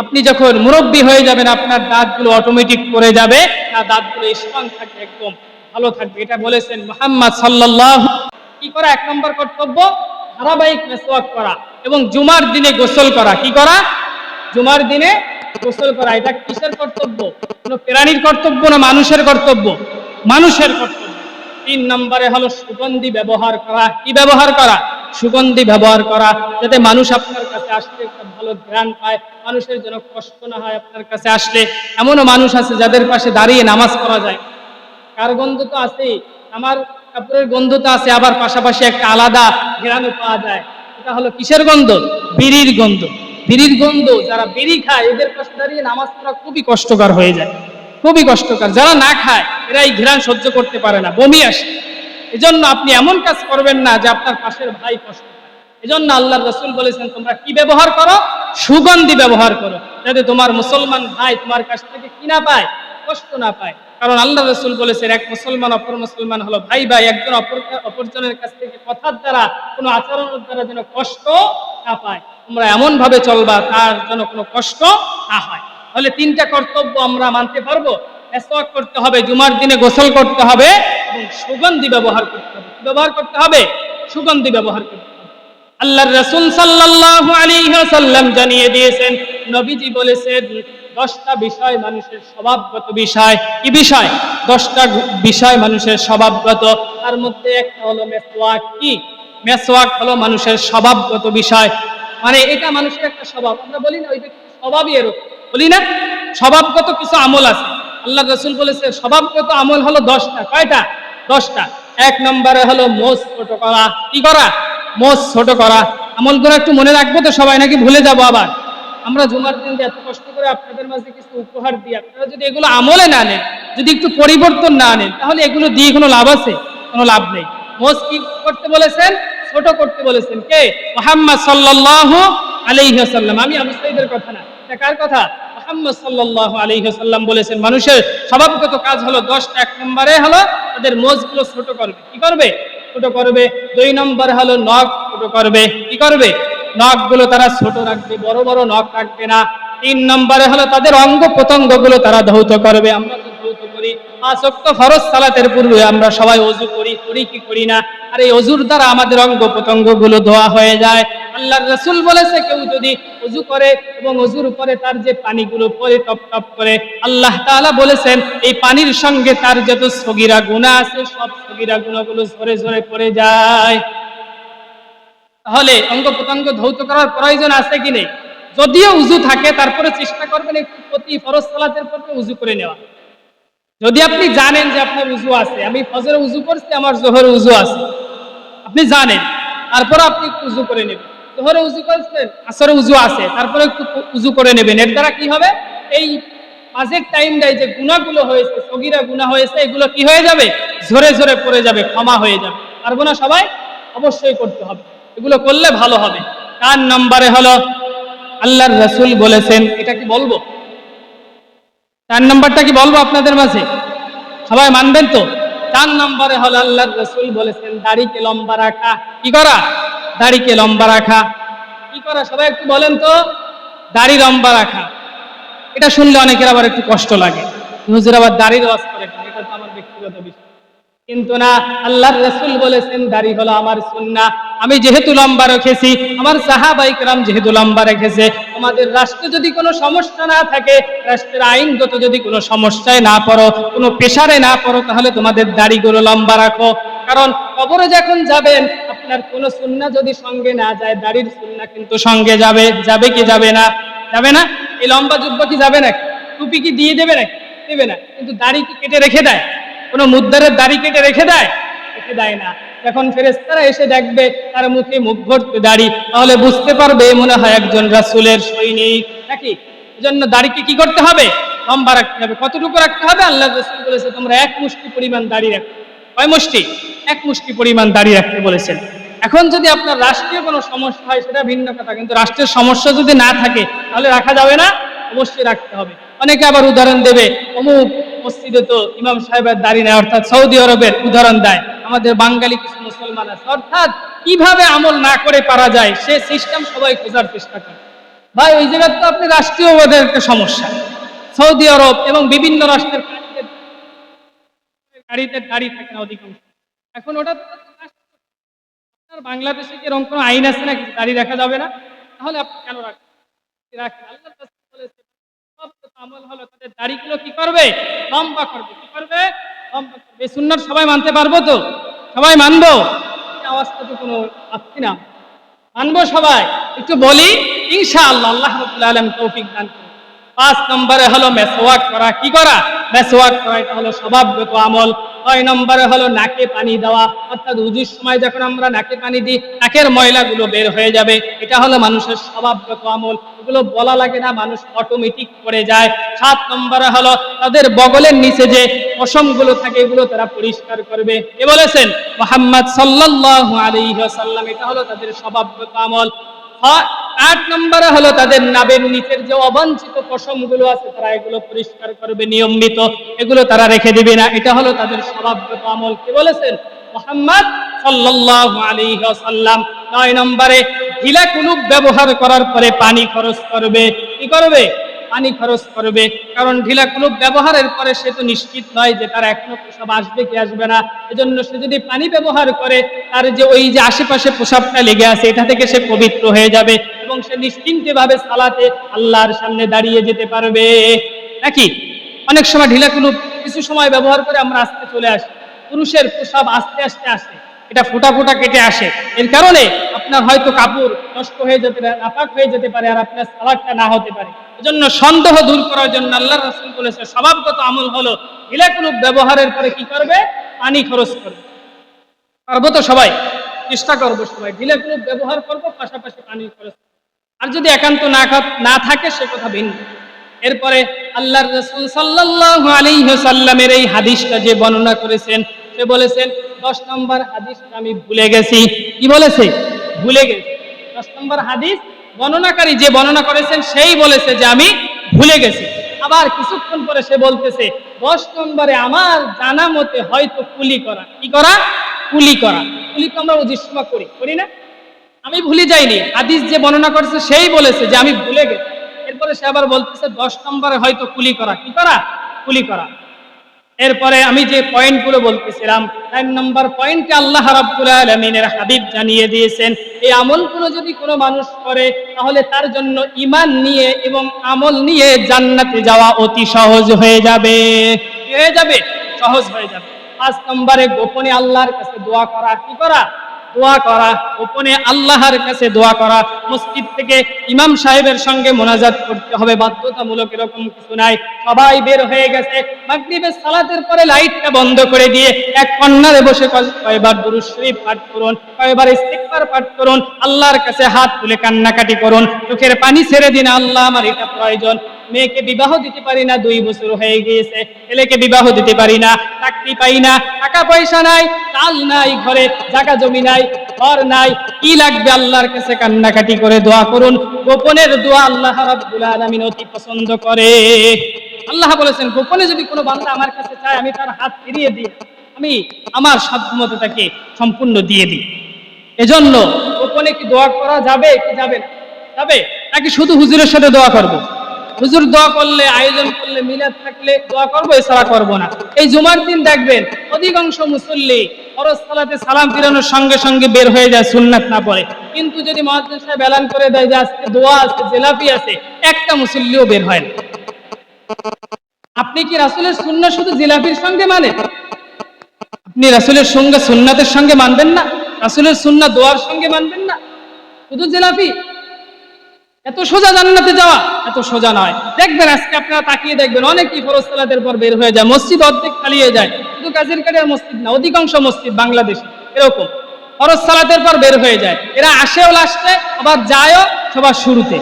আপনি যখন মুরব্বী হয়ে যাবেন, আপনার দাঁতগুলো অটোমেটিক পড়ে যাবে, আর দাঁতগুলো স্ট্রং থাকবে, একদম ভালো থাকবে। এটা বলেছেন মুহাম্মদ সাল্লাল্লাহু। কি করা? 1 নম্বর কর্তব্য ধারাবাহিক মেসওয়াক করা, এবং জুমার দিনে গোসল করা। কি করা? জুমার দিনে গোসল করা। এটা কিসের কর্তব্য? কোনো প্রাণীর কর্তব্য না মানুষের কর্তব্য? মানুষের কর্তব্য। 3 নম্বরে হলো সুগন্ধি ব্যবহার করা। কি ব্যবহার করা? সুগন্ধি ব্যবহার করা, যাতে মানুষ আপনার কাছে আসলে একটা ভালো ঘ্রাণ পায়, মানুষের যেন কষ্ট না হয় আপনার কাছে আসলে। এমনও মানুষ আছে যাদের পাশে দাঁড়িয়ে নামাজ পড়া যায়, কার গন্ধ তো আছেই, আমার কাপড়ের গন্ধ তো আছে, আবার পাশাপাশি একটা আলাদা ঘ্রাণও পাওয়া যায়। এটা হলো কিসের গন্ধ? বিড়ির গন্ধ। বিড়ির গন্ধ, যারা বিড়ি খায় এদের পাশে দাঁড়িয়ে নামাজ পড়া খুবই কষ্টকর হয়ে যায়, খুবই কষ্টকর। যারা না খায় এরা এই ঘ্রাণ সহ্য করতে পারে না, বমি আসে। এজন্য আপনি এমন কাজ করবেন না যে আপনার পাশের ভাই কষ্ট পায়। এজন্য আল্লাহর রাসূল বলেছেন, তোমরা কি ব্যবহার করো? সুগন্ধি ব্যবহার করো, যাতে তোমার মুসলমান ভাই তোমার কাছ থেকে কি না পায়? কষ্ট না পায়। কারণ আল্লাহ রাসূল বলেছেন, এক মুসলমান অপর মুসলমান হলো ভাই ভাই, একজন অপরজনের কাছ থেকে কথার দ্বারা, কোনো আচরণের দ্বারা যেন কষ্ট না পায়। তোমরা এমন ভাবে চলবা তার যেন কোনো কষ্ট না হয়। তাহলে 3টা কর্তব্য আমরা মানতে পারবো। মেসওয়াক করতে হবে, জুমার দিনে গোসল করতে হবে, এবং সুগন্ধি ব্যবহার করতে হবে। ব্যবহার করতে হবে, সুগন্ধি ব্যবহার করতে হবে। আল্লাহর রাসূল সাল্লাল্লাহু আলাইহি ওয়াসাল্লাম জানিয়ে দিয়েছেন, নবীজি বলেছেন, 10টা বিষয় মানুষের স্বভাবগত বিষয়। কি বিষয়? 10টা বিষয় মানুষের স্বভাবগত। তার মধ্যে একটা হলো মেসওয়াক। কি? মেসওয়াক হলো মানুষের স্বভাবগত বিষয়। মানে এটা মানুষের একটা স্বভাব। আমরা বলি না ওই ব্যক্তির স্বভাবই এরকম, বলি না? স্বভাবগত কিছু আমল আছে। আল্লাহ রাসূল বলেছে স্বভাবগত আমল হলো 10টা। কয়টা? 10টা। 1 নম্বরে হলো মোজ ছোট করা। কি করা? মোজ ছোট করা। আমলগুলো একটু মনে রাখবো তো সবাই, নাকি ভুলে যাবো আবার? আমরা জুমার দিন এত কষ্ট করে আপনাদের মাঝে কিছু উপহার দিই, আপনারা যদি এগুলো আমলে না নেন, যদি একটু পরিবর্তন না আনেন, তাহলে এগুলো দিয়ে কোনো লাভ আছে? কোনো লাভ নেই। মোজ কি করতে বলেছেন? ছোট করতে বলেছেন। কে? মুহাম্মদ সাল্লাল্লাহু আলাইহি ওয়াসাল্লাম। আমি আবু সাঈদের কথা না, এটা কার কথা? মুহাম্মদ সাল্লাল্লাহু আলাইহি ওয়াসাল্লাম বলেছেন মানুষের স্বভাবগত কাজ হলো 10টা। 1 নম্বরে হলো তাদের মোজগুলো ছোট করবে। কি করবে? ছোট করবে। 2 নম্বরে হলো নখ ছোট করবে। কি করবে? নখগুলো তারা ছোট রাখবে, বড় বড় নখ রাখবে না। 3 নম্বরে হলো তাদের অঙ্গ প্রত্যঙ্গগুলো তারা ধৌত করবে। আমরা তো ধৌত করি 5 ওয়াক্ত ফরজ সালাতের পূর্বে, আমরা সবাই ওযু করি, করি কি করি না? আর এই ওযুর দ্বারা আমাদের অঙ্গ প্রত্যঙ্গগুলো ধোয়া হয়ে যায়। আল্লাহর রাসূল বলেছে, কেউ যদি ওযু করে এবং ওযুর উপরে তার যে পানিগুলো পড়ে টপ টপ করে, আল্লাহ তাআলা বলেছেন এই পানির সঙ্গে তার যত সগীরা গুনাহ আছে সব সগীরা গুনাহগুলো ঝরে ঝরে পড়ে যায়। তাহলে অঙ্গ প্রত্যঙ্গ ধৌত করার প্রয়োজন আছে কি নেই? যদিও উযু থাকে, তারপরে চেষ্টা করবেন একটু প্রতি ফরজ সালাতের পর উযু করে নেওয়া। যদি আপনি জানেন যে আপনার উযু আছে, আমি ফজরে উযু করছি, আমার যোহরে উযু আছে, আপনি জানেন, তারপর আপনি একটু উযু করে নেবেন। যোহরে উযু করছেন, আসরে উযু আছে, তারপরে একটু উযু করে নেবেন। এর দ্বারা কি হবে? এই মাঝের টাইমটাই যে গুনাহগুলো হয়েছে, সগীরা গুনাহ হয়েছে, এগুলো কি হয়ে যাবে? ঝরে ঝরে পড়ে যাবে, ক্ষমা হয়ে যাবে। পারবো না সবাই? অবশ্যই করতে হবে, এগুলো করলে ভালো হবে। 4 নম্বরে হলো আল্লাহর রাসূল বলেছেন, এটা কি বলবো? 4 নম্বরটা কি বলবো আপনাদের মাঝে? সবাই মানবেন তো? 4 নম্বরে হলো আল্লাহর রাসূল বলেছেন দাড়িকে লম্বা রাখা। কি করা? দাড়িকে লম্বা রাখা। কি করা? সবাই একটু বলেন তো। দাড়ি লম্বা রাখা। এটা শুনলে অনেকের আবার একটু কষ্ট লাগে, হুজুর আবার দাড়ির ওয়াজ করে কেন? এটা তো আমার ব্যক্তিগত বিষয়। কিন্তু না, আল্লাহর রাসূল বলেছেন দাড়ি হলো আমার সুন্নাহ। আমি যেহেতু লম্বা রেখেছি, আমার সাহাবায়ে কেরাম যেহেতু লম্বা রেখেছে, তোমাদের রাষ্ট্রে যদি কোনো সমস্যা না থাকে, রাষ্ট্রের আইনগত যদি কোনো সমস্যায় না পড়ো, কোনো প্রেসারে না পড়ো, তাহলে তোমাদের দাড়িগুলো লম্বা রাখো। কারণ কবরে যখন যাবেন, আপনার কোনো সুন্নাহ যদি সঙ্গে না যায়, দাড়ির সুন্নাহ কিন্তু সঙ্গে যাবে। যাবে কি যাবে না? যাবে না? এই লম্বা জুব্বা কি যাবে নাকি? টুপি কি দিয়ে দেবে নাকি? দেবে না। কিন্তু দাড়ি কি কেটে রেখে দেয়? কোন মুদ্দারের দাড়ি কেটে রেখে দেয়? রেখে দেয় না। যখন ফেরেশতারা এসে দেখবে তার মুখে মুখ ভর্তি দাড়ি, তাহলে বুঝতে পারবে মনে হয় একজন রাসূলের সৈনিক নাকি। এজন্য দাড়িকে কি করতে হবে? লম্বা রাখতে হবে। কতটুকু রাখতে হবে? আল্লাহর রাসূল বলেছে তোমরা 1 মুষ্টি পরিমাণ দাড়ি রাখো। কয় মুষ্টি? 1 মুষ্টি পরিমাণ দাড়ি রাখতে বলেছেন। এখন যদি আপনার রাষ্ট্রীয় কোনো সমস্যা হয় সেটা ভিন্ন কথা, কিন্তু রাষ্ট্রের সমস্যা যদি না থাকে তাহলে রাখা যাবে না? অবশ্যই রাখতে হবে। অনেকে আবার উদাহরণ দেবে, অমুক মসজিদে তো ইমাম সাহেবের দাড়ি নেই, অর্থাৎ সৌদি আরবের উদাহরণ দেয়। আমাদের বাঙালি কিছু মুসলমান আছে, অর্থাৎ কিভাবে আমল না করে পারা যায় সে সিস্টেম সবাই খোঁজার চেষ্টা করে। ভাই ওই জায়গায় তো আপনি রাষ্ট্রীয় ওদের একটা সমস্যা। সৌদি আরব এবং বিভিন্ন রাষ্ট্রের গাড়িতে দাড়ি থাকে না অধিকাংশ। এখন ওটা তো আপনার বাংলাদেশে কি এরকম কোনো আইন আছে নাকি দাড়ি রাখা যাবে না? তাহলে আপনি কেন রাখবেন? রাখে। আল্লাহ রাসূল বলেছেন সবচেয়ে আমল হলো তাদের দাড়িগুলো কি করবে? লম্বা করবে। কি করবে? লম্বা করবে। এই সুন্নাত সবাই মানতে পারবো তো? সবাই মানবো? এই আওয়াজটা তো কোনো পাচ্ছি না। মানবো সবাই? একটু বলি ইনশাআল্লাহ। আল্লাহ রাব্বুল আলামিন তৌফিক দান করুন। ৫ নম্বরে হলো মেসওয়াক করা। কি করা? মেসওয়াক করা, এটা হলো স্বভাবগত আমল। ৬ নম্বরে হলো নাকে পানি দেওয়া, অর্থাৎ ওযুর সময় যখন আমরা নাকে পানি দিই নাকের ময়লাগুলো বের হয়ে যাবে, এটা হলো মানুষের স্বভাবগত আমল। এগুলো বলা লাগে না, মানুষ অটোমেটিক করে যায়। ৭ নম্বরে হলো তাদের বগলের নিচে যে পশমগুলো থাকে এগুলো তারা পরিষ্কার করবে। কে বলেছেন? মুহাম্মদ সাল্লাল্লাহু আলাইহি ওয়াসাল্লাম। এটা হলো তাদের স্বভাবগত আমল। ৮ নম্বরে হলো তাদের নাভের নিচের যে অবাঞ্ছিত পশমগুলো আছে তারা এগুলো পরিষ্কার করবে নিয়মিত, এগুলো তারা রেখে দিবে না। এটা হলো তাদের স্বভাবগত আমল। কে বলেছেন? মুহাম্মদ সাল্লাল্লাহু আলাইহি ওয়াসাল্লাম। ৯ নম্বরে ঢিলা কুলুপ ব্যবহার করার পরে পানি খরচ করবে। কি করবে? পানি খরচ করবে। কারণ ঢিলা কুলুপ ব্যবহারের পরে সে তো নিশ্চিত নয় যে তার এখনো পেশাব আসবে কি আসবে না। এজন্য সে যদি পানি ব্যবহার করে তার যে ওই যে আশেপাশে পেশাবটা লেগে আছে এটা থেকে সে পবিত্র হয়ে যাবে এবং সে নিশ্চিন্তে ভাবে সালাতে আল্লাহর সামনে দাঁড়িয়ে যেতে পারবে। নাকি অনেক সময় ঢিলা কুলুপ কিছু সময় ব্যবহার করে আমরা আস্তে চলে আসি, পুরুষের পেশাব আস্তে আস্তে আসে, এটা ফোঁটা ফোঁটা কেটে আসে। এর কারণে আপনার হয়তো কাপড় নষ্ট হয়ে যেতে পারে, নাপাক হয়ে যেতে পারে, আর আপনার সালাদটা না হতে পারে। এজন্য সন্দেহ দূর করার জন্য আল্লাহর রাসূল বলেছে স্বভাবগত আমল হলো ঢিলা কুলুপ ব্যবহারের পরে কি করবে? পানি খরচ করবে। পারবো তো সবাই? চেষ্টা করবো সবাই ঢিলা কুলুপ ব্যবহার করবো, পাশাপাশি পানি খরচ করবো। আর যদি একান্ত না থাকে সে কথা ভিন্ন। এরপরে আল্লাহর রাসূল সাল্লাল্লাহু আলাইহি ওয়াসাল্লামের এই হাদিসটা যে বর্ণনা করেছেন, সে বলেছেন ১০ নম্বর হাদিসটা আমি ভুলে গেছি। কি বলেছে? ভুলে গেছি। ১০ নম্বর হাদিস বর্ণনাকারী যে বর্ণনা করেছেন সেই বলেছে যে আমি ভুলে গেছি। আবার কিছুক্ষণ পরে সে বলতেছে ১০ নম্বরে আমার জানা মতে হয়তো কুলি করা। কি করা? কুলি করা। কুলি তো আমরা ওযুর সময় করি না? আমি ভুলে যাইনি, হাদিস যে বর্ণনা করেছে সেই বলেছে যে আমি ভুলে গেছি। এরপরে সে আবার বলতেছে ১০ নম্বরে হয়তো কুলি করা। কি করা? কুলি করা। এরপরে আমি যে পয়েন্টগুলো বলতেছিলাম, ৪ নম্বর পয়েন্টে আল্লাহ রাব্বুল আলামিনের হাবিব জানিয়ে দিয়েছেন এই আমলগুলো যদি কোনো মানুষ করে তাহলে তার জন্য ঈমান নিয়ে এবং আমল নিয়ে জান্নাতে যাওয়া অতি সহজ হয়ে যাবে। কি হয়ে যাবে? সহজ হয়ে যাবে। ৫ নম্বরে গোপনে আল্লাহর কাছে দোয়া করা। কি করা? দোয়া করা। গোপনে আল্লাহর কাছে দোয়া করা। মসজিদ থেকে ইমাম সাহেবের সঙ্গে মোনাজাত করতে হবে বাধ্যতামূলক এরকম কিছু নাই। সবাই বের হয়ে গেছে, মাগরিবের সালাতের পরে লাইটটা বন্ধ করে দিয়ে এক কর্নারে বসে কয়বার দুরূদ শরীফ পাঠ করুন, কয়বার ইস্তিগফার পাঠ করুন, আল্লাহর কাছে হাত তুলে কান্নাকাটি করুন, চোখের পানি ছেড়ে দিন, আল্লাহ আমার এটা প্রয়োজন। মেয়েকে বিবাহ দিতে পারি না, 2 বছর হয়ে গিয়েছে, ছেলেকে বিবাহ দিতে পারি না, চাকরি পাই না, টাকা পয়সা নাই, চাল নাই, ঘরে জায়গা জমি নাই, ঘর নাই, কি লাগবে আল্লাহর কাছে কান্নাকাটি করে দোয়া করুন। গোপনের দোয়া আল্লাহ রাব্বুল আলামিন অতি পছন্দ করে। আল্লাহ বলেছেন গোপনে যদি কোনো বান্দা আমার কাছে চায় আমি তার হাত ফিরিয়ে দিই, আমি আমার সাধ্যমতো তাকে সম্পূর্ণ দিয়ে দিই। এজন্য গোপনে কি দোয়া করা যাবে কি যাবে না? যাবে নাকি শুধু হুজুরের সাথে দোয়া করব? হুজুর দোয়া করলে, আয়োজন করলে, মিলাদ থাকলে দোয়া করবো, এছাড়া করবো না। এই জুমার দিন দেখবেন অধিকাংশ মুসল্লি ফরজ সালাতে সালাম ফিরানোর সঙ্গে সঙ্গে বের হয়ে যায় সুন্নাত না পড়ে। কিন্তু যদি মুয়াজ্জিন সাহেব এলান করে দেয় যে আজকে দোয়া আছে, জিলাপি আছে, একটা মুসল্লিও বের হয় না। আপনি কি রাসূলের সুন্নাত শুধু জিলাপির সঙ্গে মানেন? আপনি রাসূলের সঙ্গে সুন্নাতের সঙ্গে মানবেন না? রাসূলের সুন্নাত দোয়ার সঙ্গে মানবেন না? শুধু জিলাপি? এত সোজা জান্নাতে যাওয়া এত সোজা নয়। দেখবেন আজকে আপনারা তাকিয়ে দেখবেন অনেকেই ফরজ সালাতের পর বের হয়ে যায়, মসজিদ অর্ধেক খালি হয়ে যায়। শুধু কাজের কারিয়ার মসজিদ না, অধিকাংশ মসজিদ বাংলাদেশে এরকম ফরজ সালাতের পর বের হয়ে যায়। এরা আসেও লাস্টে, আবার যায়ও সবার শুরুতে।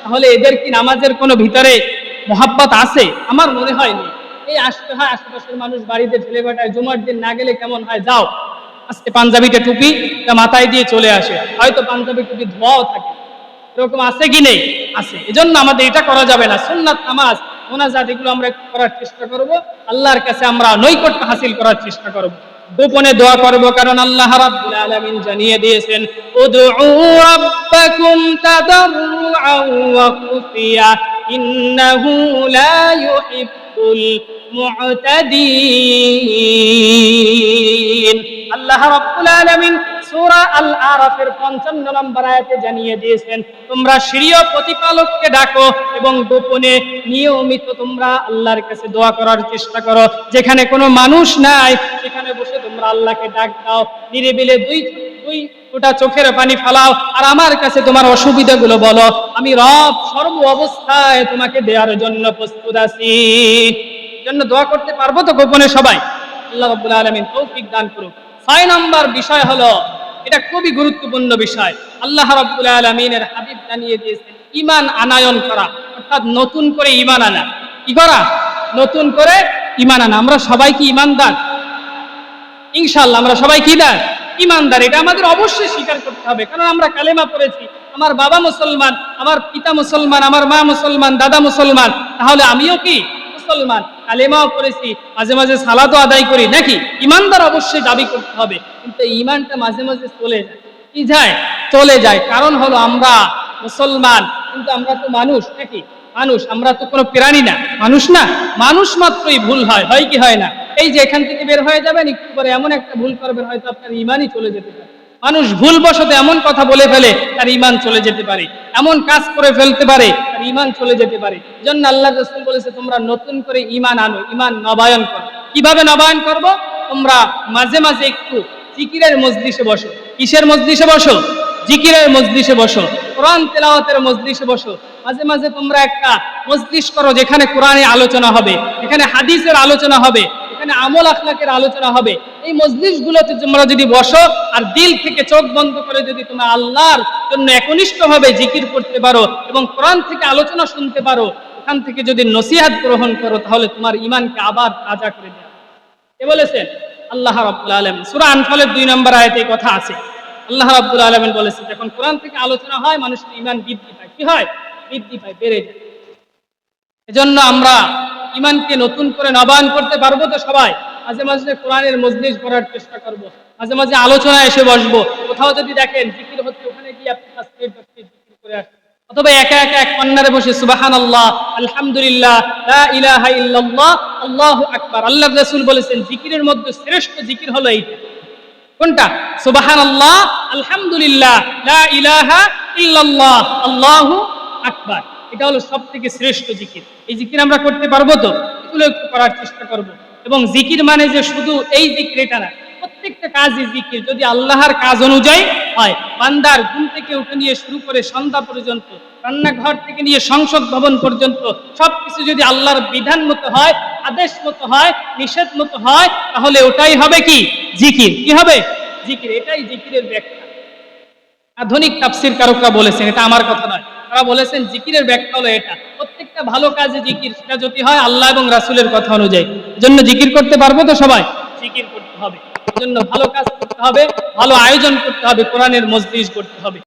তাহলে এদের কি নামাজের কোনো ভিতরে মহাব্বত আছে? আমার মনে হয় না। এই আসতে হয়, আশেপাশের মানুষ বাড়িতে ঠেলে বেটায়, জুমার দিন না গেলে কেমন হয়, যাও আজকে পাঞ্জাবিটা টুপি মাথায় দিয়ে চলে আসে, হয়তো পাঞ্জাবি টুপি ধোয়াও থাকে। এরকম আছে কি নেই? আছে। এজন্য আমাদের এটা করা যাবে না। সুন্নাত নামাজ, মোনাজাত এগুলো আমরা করার চেষ্টা করব, আল্লাহর কাছে আমরা নৈকট্য হাসিল করার চেষ্টা করব, গোপনে দোয়া করব। কারণ আল্লাহ রাব্বুল আলামিন জানিয়ে দিয়েছেন উদউ রাব্বাকুম তাদাররুআন ওয়া খুফিয়া ইন্নাহু লা ইউহিব্বুল মু'তাদিন। আল্লাহ রাব্বুল আলামিন সূরা আল আরাফের 55 নম্বর আয়াতে জানিয়ে দিয়েছেন, তোমরা স্বীয় প্রতিপালককে ডাকো এবং গোপনে নিয়মিত তোমরা আল্লাহর কাছে দোয়া করার চেষ্টা করো। যেখানে কোনো মানুষ নাই সেখানে বসে তোমরা আল্লাহকে ডাক দাও, নিরিবিলে দুই ফোঁটা চোখের পানি ফালাও, আর আমার কাছে তোমার অসুবিধাগুলো বলো। আমি রব সর্ব অবস্থায় তোমাকে দেওয়ার জন্য প্রস্তুত আছি। জন্য দোয়া করতে পারবো তো গোপনে সবাই? আল্লাহ রাব্বুল আলামিন তৌফিক দান করুক। 6 নম্বর বিষয় হলো, এটা খুবই গুরুত্বপূর্ণ বিষয়, আল্লাহ রাব্বুল আলামিনের হাবিব জানিয়ে দিয়েছেন ঈমান আনায়ন করা, অর্থাৎ নতুন করে ঈমান আনা। কি করা? নতুন করে ঈমান আনা। আমরা সবাই কি ঈমানদার? ইনশাআল্লাহ আমরা সবাই কি দার? ঈমানদার। এটা আমাদের অবশ্যই স্বীকার করতে হবে, কারণ আমরা কালেমা পড়েছি, আমার বাবা মুসলমান, আমার পিতা মুসলমান, আমার মা মুসলমান, দাদা মুসলমান, তাহলে আমিও কি মুসলমান? কালেমাও পড়েছি, মাঝে মাঝে সালাতও আদায় করি, নাকি? ঈমানদার অবশ্যই দাবি করতে হবে, কিন্তু ঈমানটা মাঝে মাঝে চলে যায়। কি যায়? চলে যায়। কারণ হলো আমরা মুসলমান, কিন্তু আমরা তো মানুষ, নাকি? মানুষ, আমরা তো কোনো প্রাণী না, মানুষ না? মানুষ মাত্রই ভুল হয়, হয় কি হয় না? এই যে এখান থেকে বের হয়ে যাবেন, একটু পরে এমন একটা ভুল করবেন, হয়তো আপনার ঈমানই চলে যেতে পারে। মানুষ ভুলবশত এমন কথা বলে ফেলে, তার ঈমান চলে যেতে পারে, এমন কাজ করে ফেলতে পারে, তার ঈমান চলে যেতে পারে। এজন্য আল্লাহ রাসূল বলেছে, তোমরা নতুন করে ঈমান আনো, ঈমান নবায়ন করো। কিভাবে নবায়ন করব? তোমরা মাঝে মাঝে একটু জিকিরের মজলিসে বসো। কিসের মজলিসে বসো? জিকিরের মজলিসে বসো, কোরআন তেলাওয়াতের মজলিসে বসো। মাঝে মাঝে তোমরা একটা মজলিস করো, যেখানে কোরআনের আলোচনা হবে, এখানে হাদিসের আলোচনা হবে, এখানে আমল আখলাকের আলোচনা হবে। এই মজলিসগুলোতে তোমরা যদি বসো আর দিল থেকে চোখ বন্ধ করে যদি তোমরা আল্লাহর জন্য একনিষ্ঠভাবে জিকির করতে পারো এবং কোরআন থেকে আলোচনা শুনতে পারো, ওখান থেকে যদি নসিহত গ্রহণ করো, তাহলে তোমার ঈমানকে আবার তাজা করে দেয়। কে বলেছেন? আল্লাহ রাব্বুল আলামিন। সূরা আনফালের 2 নম্বর আয়াতে এই কথা আছে। আল্লাহ রাব্বুল আলামিন বলেছেন, যখন কোরআন থেকে আলোচনা হয়, মানুষের ঈমান বৃদ্ধি পায়। কি হয়? বৃদ্ধি পায়, বেড়ে যায়। এজন্য আমরা ঈমানকে নতুন করে নবায়ন করতে পারবো তো সবাই? মাঝে মাঝে কোরআনের মজলিস করার চেষ্টা করব, মাঝে মাঝে আলোচনায় এসে বসবো। কোথাও যদি দেখেন জিকির হচ্ছে, ওখানে গিয়ে আপনি জিকির করে আসবেন, অথবা একা একা এক কর্নারে বসে সুবহানাল্লাহ, আলহামদুলিল্লাহ, লা ইলাহা ইল্লাল্লাহ, আল্লাহু আকবার। আল্লাহর রাসূল বলেছেন, জিকিরের মধ্যে শ্রেষ্ঠ জিকির হলো এইটা। কোনটা? সুবহানাল্লাহ, আলহামদুলিল্লাহ, লা ইলাহা ইল্লাল্লাহ, আল্লাহু আকবার। এটা হলো সবথেকে শ্রেষ্ঠ জিকির। এই জিকির আমরা করতে পারবো তো? এগুলো একটু করার চেষ্টা করব। এবং জিকির মানে যে শুধু এই জিকির এটা না, প্রত্যেকটা কাজই জিকির যদি আল্লাহর কাজ অনুযায়ী হয়। বান্দার ঘুম থেকে উঠে নিয়ে শুরু করে সন্ধ্যা পর্যন্ত, রান্নাঘর থেকে নিয়ে সংসদ ভবন পর্যন্ত সবকিছু যদি আল্লাহর বিধান মতো হয়, আদেশ মতো হয়, নিষেধ মতো হয়, তাহলে ওটাই হবে কি? জিকির। কি হবে? জিকির। এটাই জিকিরের ব্যাখ্যা। আধুনিক তাফসীর কারকরা বলেছেন, এটা আমার কথা নয়, তারা বলেছেন জিকিরের ব্যাখ্যা হলো এটা, প্রত্যেকটা ভালো কাজে জিকির, সেটা যদি হয় আল্লাহ এবং রাসূলের কথা অনুযায়ী। এজন্য জিকির করতে পারবো তো সবাই? জিকির করতে হবে। এজন্য ভালো কাজ করতে হবে, ভালো আয়োজন করতে হবে, কোরআনের মজলিস করতে হবে।